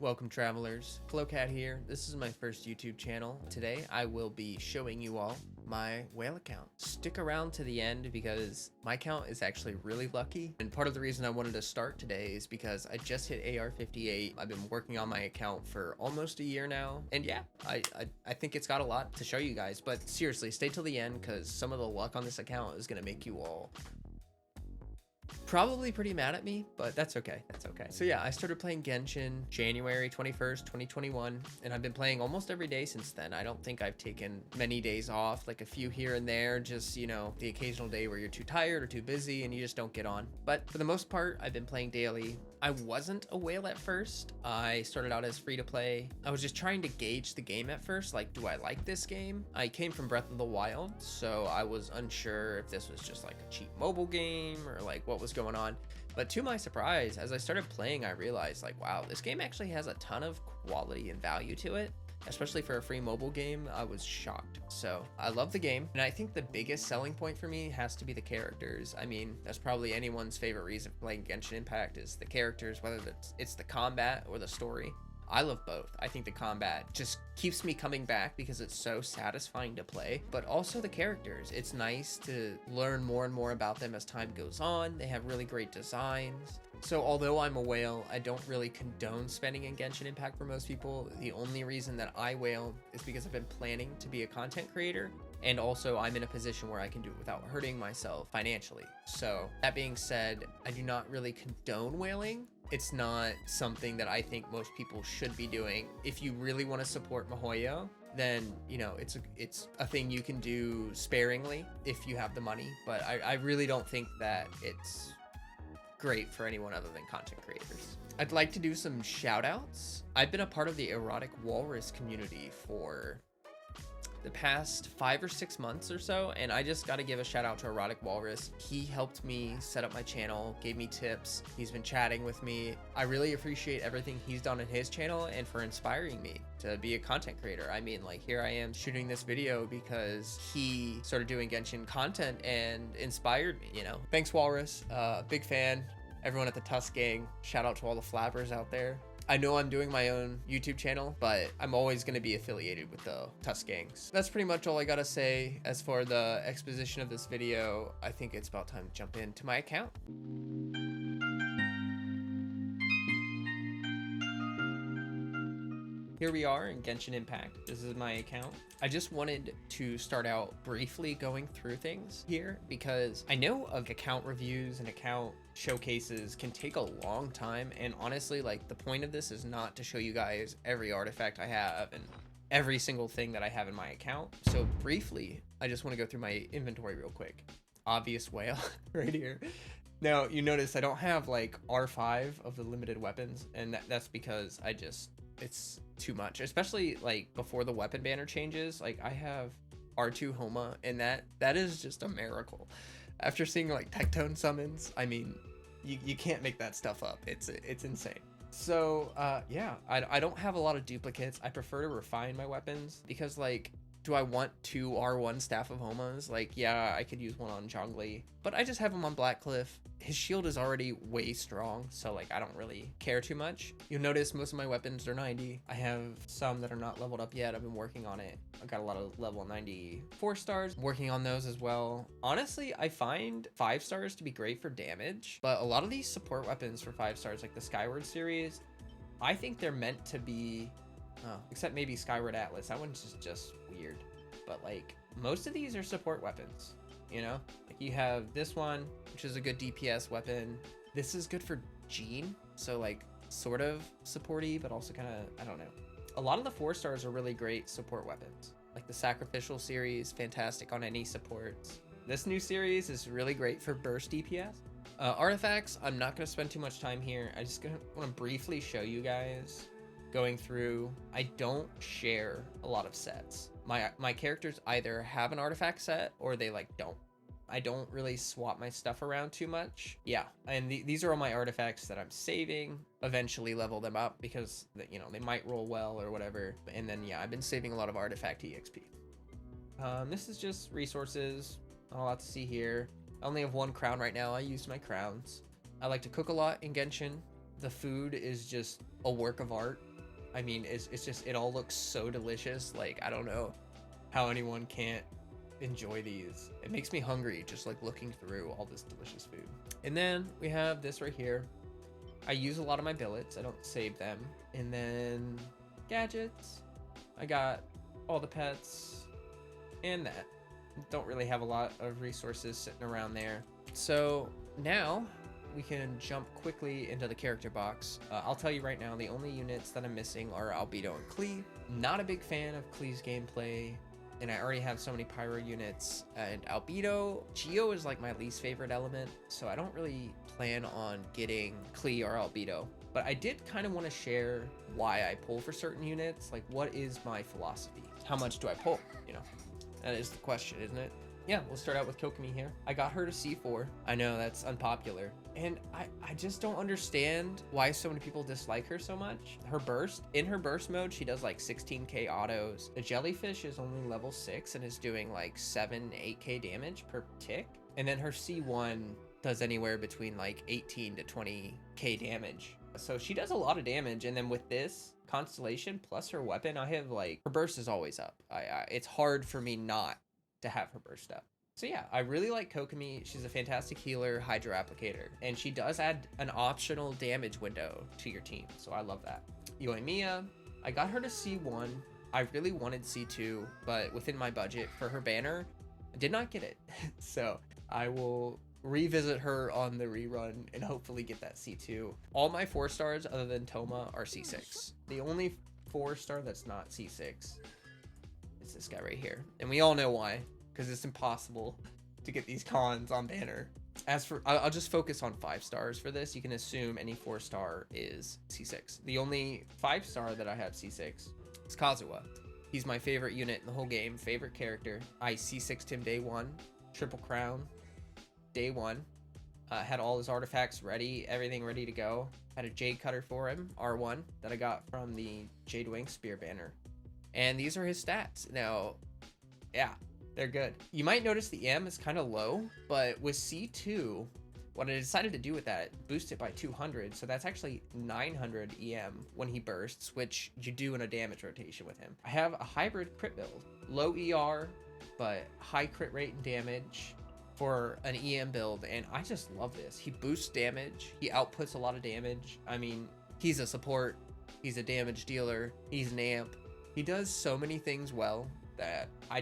Welcome travelers, Flowcat here. This is my first YouTube channel. Today I will be showing you all my whale account. Stick around to the end because my account is actually really lucky. And part of the reason I wanted to start today is because I just hit AR 58. I've been working on my account for almost a year now. And yeah, I think it's got a lot to show you guys, but seriously, stay till the end because some of the luck on this account is gonna make you all probably pretty mad at me, but that's okay. That's okay. So yeah, I started playing Genshin January 21st, 2021, and I've been playing almost every day since then. I don't think I've taken many days off, like a few here and there, just, you know, the occasional day where you're too tired or too busy and you just don't get on. But for the most part, I've been playing daily. I wasn't a whale at first. I started out as free to play. I was just trying to gauge the game at first, like, do I like this game? I came from Breath of the Wild, so I was unsure if this was just like a cheap mobile game or like what was going on. But to my surprise, as I started playing, I realized like, wow, this game actually has a ton of quality and value to it. Especially for a free mobile game, I was shocked. So I love the game, and I think the biggest selling point for me has to be the characters. I mean, that's probably anyone's favorite reason for playing Genshin Impact is the characters, whether it's the combat or the story. I love both. I think the combat just keeps me coming back because it's so satisfying to play, but also the characters. It's nice to learn more and more about them as time goes on. They have really great designs. So although I'm a whale, I don't really condone spending in Genshin Impact for most people. The only reason that I whale is because I've been planning to be a content creator, and also I'm in a position where I can do it without hurting myself financially. So that being said, I do not really condone whaling. It's not something that I think most people should be doing. If you really want to support MiHoYo, then, you know, it's a thing you can do sparingly if you have the money, but I really don't think that it's great for anyone other than content creators. I'd like to do some shout outs. I've been a part of the erotic walrus community for the past 5 or 6 months or so, and I just got to give a shout out to Erotic Walrus. He helped me set up my channel, gave me tips. He's been chatting with me. I really appreciate everything he's done in his channel and for inspiring me to be a content creator. I mean, like, here I am shooting this video because he started doing Genshin content and inspired me, you know. Thanks, Walrus. Big fan. Everyone at the Tusk Gang. Shout out to all the flappers out there. I know I'm doing my own YouTube channel, but I'm always going to be affiliated with the Tusk Gangs. That's pretty much all I got to say. As for the exposition of this video, I think it's about time to jump into my account. Here we are in Genshin Impact. This is my account. I just wanted to start out briefly going through things here because I know account reviews and account showcases can take a long time, and honestly, like, the point of this is not to show you guys every artifact I have and every single thing that I have in my account. So briefly, I just want to go through my inventory real quick. Obvious whale right here. Now, you notice I don't have like R5 of the limited weapons, and that's because it's too much, especially like before the weapon banner changes. Like, I have R2 Homa, and that is just a miracle. After seeing like Tectone summons, I mean, you can't make that stuff up. It's insane. So yeah, I don't have a lot of duplicates. I prefer to refine my weapons because, like, do I want 2 R1 Staff of Homas? Like, yeah, I could use one on Zhongli, but I just have him on Blackcliff. His shield is already way strong, so like I don't really care too much. You'll notice most of my weapons are 90. I have some that are not leveled up yet. I've been working on it. I've got a lot of level 94 stars. I'm working on those as well. Honestly, I find 5 stars to be great for damage, but a lot of these support weapons for 5 stars, like the Skyward series, I think they're meant to be, except maybe Skyward Atlas. That one's just weird. But like, most of these are support weapons, you know? Like, you have this one, which is a good DPS weapon. This is good for Jean, so like sort of supporty, but also kind of, I don't know. A lot of the 4 stars are really great support weapons. Like the Sacrificial series, fantastic on any supports. This new series is really great for burst DPS. Artifacts, I'm not going to spend too much time here. I just want to briefly show you guys going through. I don't share a lot of sets. My characters either have an artifact set or they like don't. I don't really swap my stuff around too much. Yeah, and these are all my artifacts that I'm saving. Eventually level them up because, you know, they might roll well or whatever. And then yeah, I've been saving a lot of artifact EXP. This is just resources. Not a lot to see here. I only have 1 crown right now. I use my crowns. I like to cook a lot in Genshin. The food is just a work of art. I mean, it's just, it all looks so delicious. Like, I don't know how anyone can't enjoy these. It makes me hungry just like looking through all this delicious food. And then we have this right here. I use a lot of my billets. I don't save them. And then gadgets. I got all the pets and that. Don't really have a lot of resources sitting around there. So now we can jump quickly into the character box. I'll tell you right now, the only units that I'm missing are Albedo and Klee. Not a big fan of Klee's gameplay, and I already have so many pyro units. And Albedo, Geo is like my least favorite element, so I don't really plan on getting Klee or Albedo. But I did kind of want to share why I pull for certain units. Like, what is my philosophy? How much do I pull? You know, that is the question, isn't it? Yeah, we'll start out with Kokomi here. I got her to C4. I know that's unpopular. And I just don't understand why so many people dislike her so much. Her burst, in her burst mode, she does like 16k autos. The jellyfish is only level 6 and is doing like 8k damage per tick. And then her C1 does anywhere between like 18 to 20k damage. So she does a lot of damage. And then with this constellation plus her weapon, I have like, her burst is always up. It's hard for me not to have her burst up. So yeah, I really like Kokomi. She's a fantastic healer, hydro applicator, and she does add an optional damage window to your team. So I love that. Yoimiya, I got her to C1. I really wanted C2, but within my budget for her banner, I did not get it. So I will revisit her on the rerun and hopefully get that C2. All my 4-stars other than Toma are C6. The only 4-star that's not C6 is this guy right here. And we all know why, because it's impossible to get these cons on banner. As for, I'll just focus on 5-stars for this. You can assume any 4-star is C6. The only 5-star that I have C6 is Kazuha. He's my favorite unit in the whole game, favorite character. I C6'd him day 1, triple crown, day 1. Had all his artifacts ready, everything ready to go. Had a Jade Cutter for him, R1, that I got from the Jade Wing Spear banner. And these are his stats. Now, yeah, they're good. You might notice the EM is kind of low, but with C2, what I decided to do with that, boost it by 200. So that's actually 900 EM when he bursts, which you do in a damage rotation with him. I have a hybrid crit build, low ER, but high crit rate and damage for an EM build. And I just love this. He boosts damage. He outputs a lot of damage. I mean, he's a support. He's a damage dealer. He's an amp. He does so many things well that I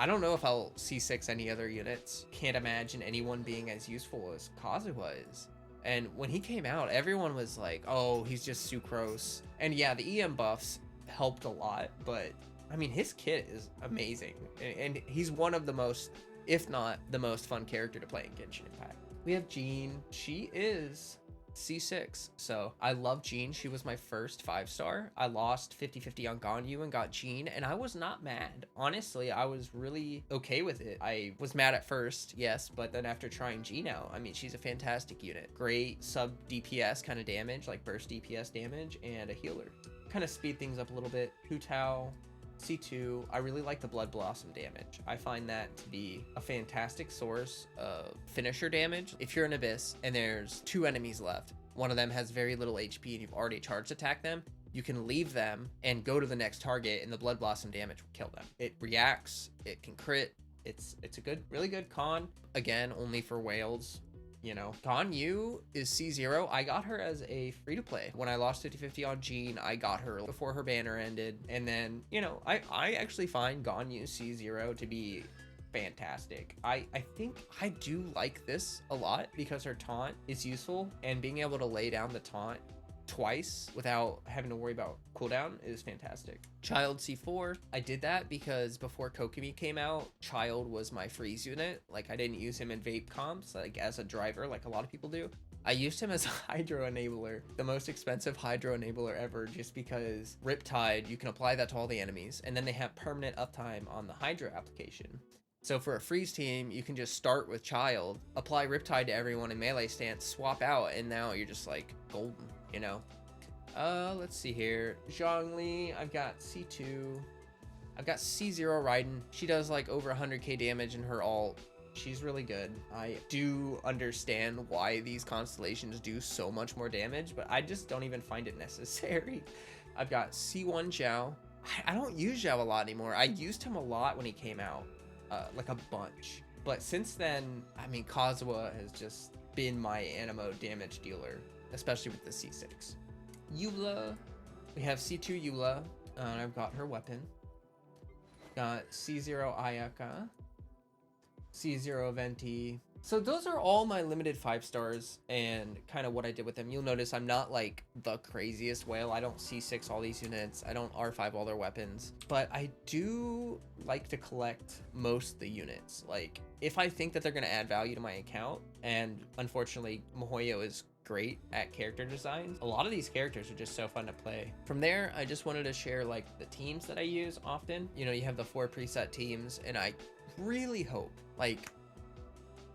don't know if I'll C6 any other units. Can't imagine anyone being as useful as Kazuha is. And when he came out, everyone was like, oh, he's just sucrose. And yeah, the EM buffs helped a lot, but I mean, his kit is amazing. And he's one of the most, if not the most fun character to play in Genshin Impact. We have Jean. She is C6. So I love Jean. She was my first 5-star. I lost 50-50 on Ganyu and got Jean, and I was not mad. Honestly, I was really okay with it. I was mad at first, yes, but then after trying Jean out, I mean, she's a fantastic unit. Great sub DPS kind of damage, like burst DPS damage, and a healer. Kind of speed things up a little bit. Hu Tao, C2, I really like the Blood Blossom damage. I find that to be a fantastic source of finisher damage. If you're an Abyss and there's 2 enemies left, one of them has very little HP and you've already charged attack them, you can leave them and go to the next target and the Blood Blossom damage will kill them. It reacts, it can crit, it's a good, really good con. Again, only for whales. You know, Ganyu is C0. I got her as a free-to-play. When I lost 50-50 on Jean, I got her before her banner ended. And then, you know, I actually find Ganyu C0 to be fantastic. I think I do like this a lot because her taunt is useful, and being able to lay down the taunt twice without having to worry about cooldown is fantastic. Child C4, I did that because before Kokomi came out, Child was my freeze unit. Like, I didn't use him in vape comps like as a driver like a lot of people do. I used him as a hydro enabler, the most expensive hydro enabler ever, just because Riptide, you can apply that to all the enemies, and then they have permanent uptime on the hydro application. So for a freeze team, you can just start with Child, apply Riptide to everyone in melee stance, swap out, and now you're just like golden, you know? Let's see here. Zhongli, I've got C2. I've got C0 Raiden. She does like over 100k damage in her ult. She's really good. I do understand why these constellations do so much more damage, but I just don't even find it necessary. I've got C1 Zhao. I don't use Zhao a lot anymore. I used him a lot when he came out, like a bunch. But since then, I mean, Kazuha has just been my animo damage dealer, especially with the C6. Eula, we have C2 Eula, and I've got her weapon. Got C0 Ayaka, C0 Venti. So those are all my limited 5 stars and kind of what I did with them. You'll notice I'm not like the craziest whale. I don't C6 all these units. I don't R5 all their weapons, but I do like to collect most of the units. Like if I think that they're going to add value to my account, and unfortunately miHoYo is great at character designs, a lot of these characters are just so fun to play. From there, I just wanted to share like the teams that I use often. You know, you have the 4 preset teams, and I really hope, like,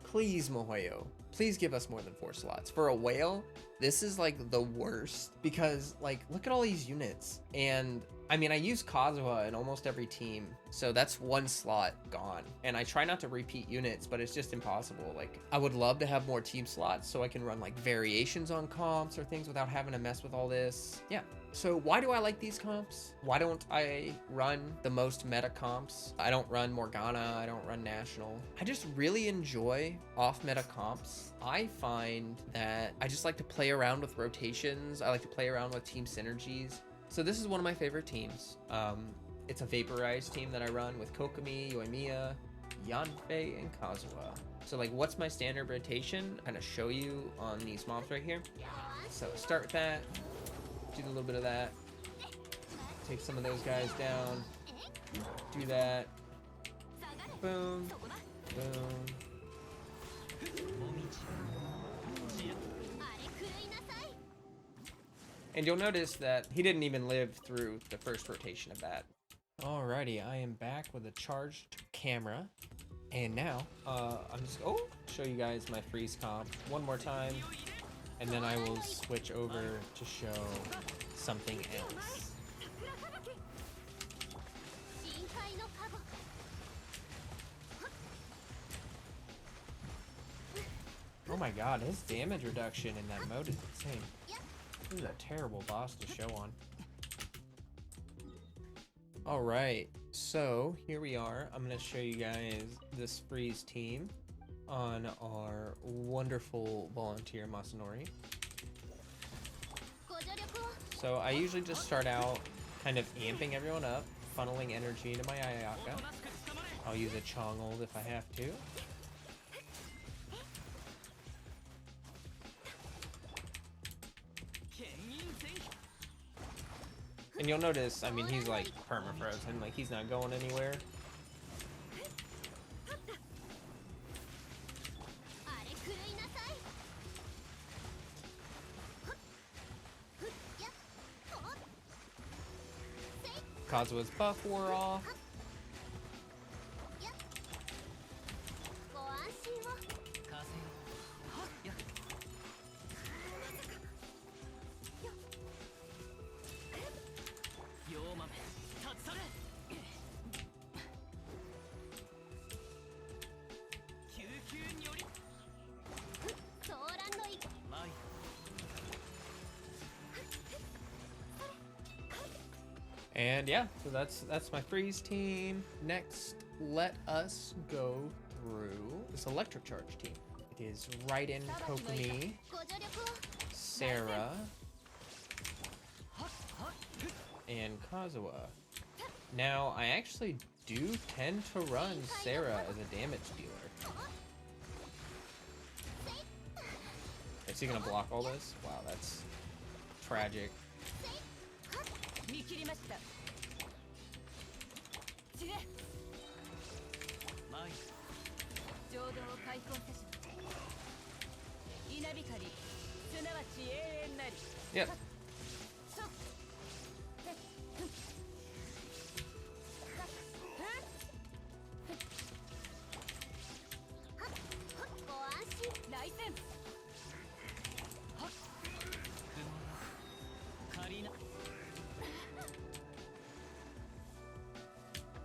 please miHoYo, please give us more than 4 slots. For a whale, this is like the worst, because like look at all these units. And I mean, I use Kazuha in almost every team, so that's 1 slot gone. And I try not to repeat units, but it's just impossible. Like I would love to have more team slots so I can run like variations on comps or things without having to mess with all this. Yeah. So why do I like these comps? Why don't I run the most meta comps? I don't run Morgana, I don't run National. I just really enjoy off meta comps. I find that I just like to play around with rotations. I like to play around with team synergies. So this is one of my favorite teams. It's a vaporized team that I run with Kokomi, Yoimiya, Yanfei, and Kazuha. So like what's my standard rotation? Kind of show you on these mobs right here. So start with that. Do a little bit of that. Take some of those guys down. Do that. Boom. Boom. And you'll notice that he didn't even live through the first rotation of that. Alrighty, I am back with a charged camera. And now, I'm just, show you guys my freeze comp one more time. And then I will switch over to show something else. Oh my god, his damage reduction in that mode is insane. This is a terrible boss to show on. Alright, so here we are. I'm going to show you guys this freeze team on our wonderful volunteer Masanori. So I usually just start out kind of amping everyone up, funneling energy to my Ayaka. I'll use a Chong'uld if I have to. And you'll notice, I mean, he's like perma-frozen, like he's not going anywhere. Kazuha's buff wore off. And yeah, so that's my freeze team. Next, let us go through this electric charge team. It is Raiden, Kokomi, Sarah, and Kazuha. Now, I actually do tend to run Sarah as a damage dealer. Is he gonna block all this? Wow, that's tragic. Yep.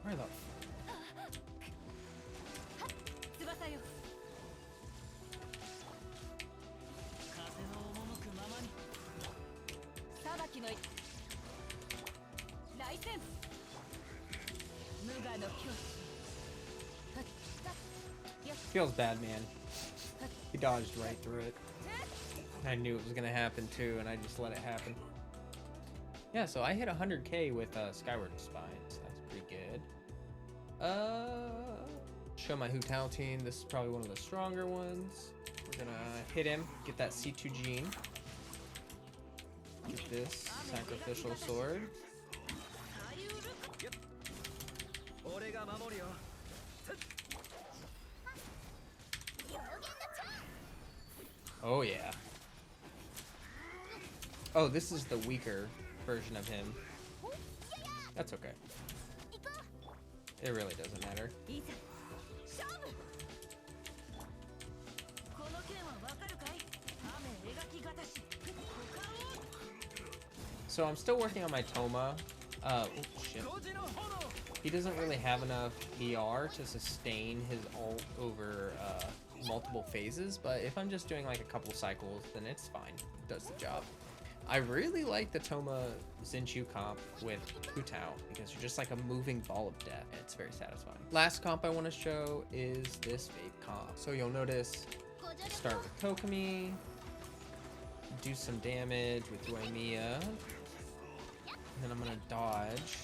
Where the Feels bad, man. He dodged right through it. I knew it was gonna happen too, and I just let it happen. Yeah, so I hit 100k with Skyward Spines. That's pretty good. Show my Hu Tao team. This is probably one of the stronger ones. We're gonna hit him, get that C2 gene. Get this sacrificial sword. Oh yeah. Oh, this is the weaker version of him. That's okay. It really doesn't matter. So I'm still working on my Toma. Oh shit. He doesn't really have enough ER to sustain his ult over multiple phases, but if I'm just doing like a couple cycles, then it's fine. It does the job. I really like the Toma Zinchu comp with Hu Tao because you're just like a moving ball of death. It's very satisfying. Last comp I want to show is this vape comp. So you'll notice, start with Kokomi, do some damage with Duemiya, and then I'm gonna dodge.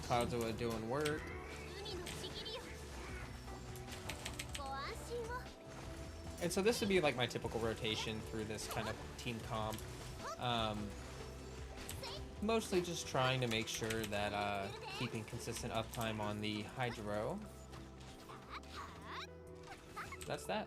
Kazuha doing work. And so this would be like my typical rotation through this kind of team comp. Mostly just trying to make sure that keeping consistent uptime on the Hydro. That's that.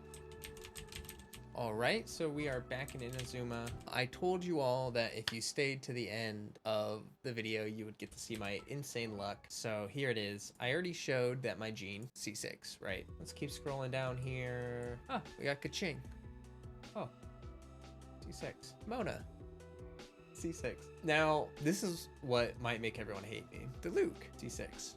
Alright, so we are back in Inazuma. I told you all that if you stayed to the end of the video, you would get to see my insane luck. So here it is. I already showed that my gene, C6, right? Let's keep scrolling down here. Ah, we got Kaching. Oh, C6. Mona. C6. Now, this is what might make everyone hate me. Diluc, C6.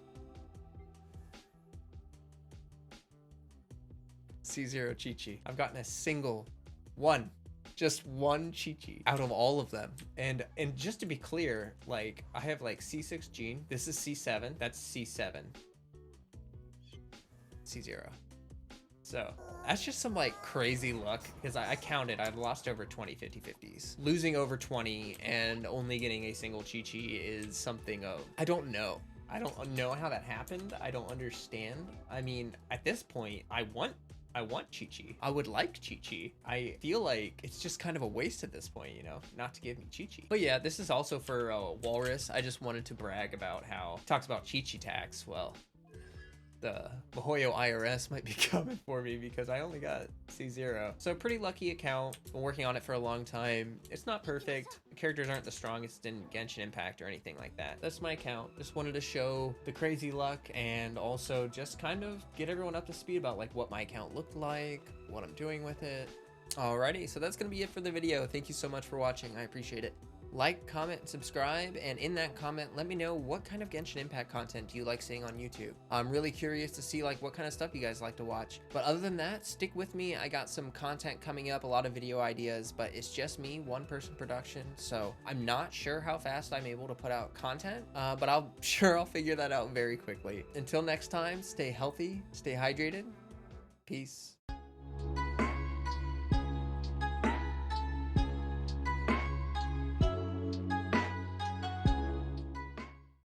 C0 Chi-Chi. I've gotten a single just one Chi-Chi out of all of them. And just to be clear, like I have like C6 gene. This is C7. That's C7. C0. So that's just some like crazy luck because I counted. I've lost over 20 50-50s. Losing over 20 and only getting a single Chi-Chi is something of, I don't know. I don't know how that happened. I don't understand. I mean, at this point, I want Chi-Chi. I would like Chi-Chi. I feel like it's just kind of a waste at this point, you know, not to give me Chi-Chi. But yeah, this is also for Walrus. I just wanted to brag about how it talks about Chi-Chi tax. Well, the MiHoYo IRS might be coming for me because I only got C0. So pretty lucky account. Been working on it for a long time. It's not perfect. The characters aren't the strongest in Genshin Impact or anything like that. That's my account. Just wanted to show the crazy luck and also just kind of get everyone up to speed about like what my account looked like, what I'm doing with it. Alrighty, so that's gonna be it for the video. Thank you so much for watching. I appreciate it. Like, comment, and subscribe, and in that comment, let me know what kind of Genshin Impact content do you like seeing on YouTube. I'm really curious to see like what kind of stuff you guys like to watch. But other than that, stick with me. I got some content coming up, a lot of video ideas, but it's just me, one person production. So I'm not sure how fast I'm able to put out content, but I'll figure that out very quickly. Until next time, stay healthy, stay hydrated. Peace.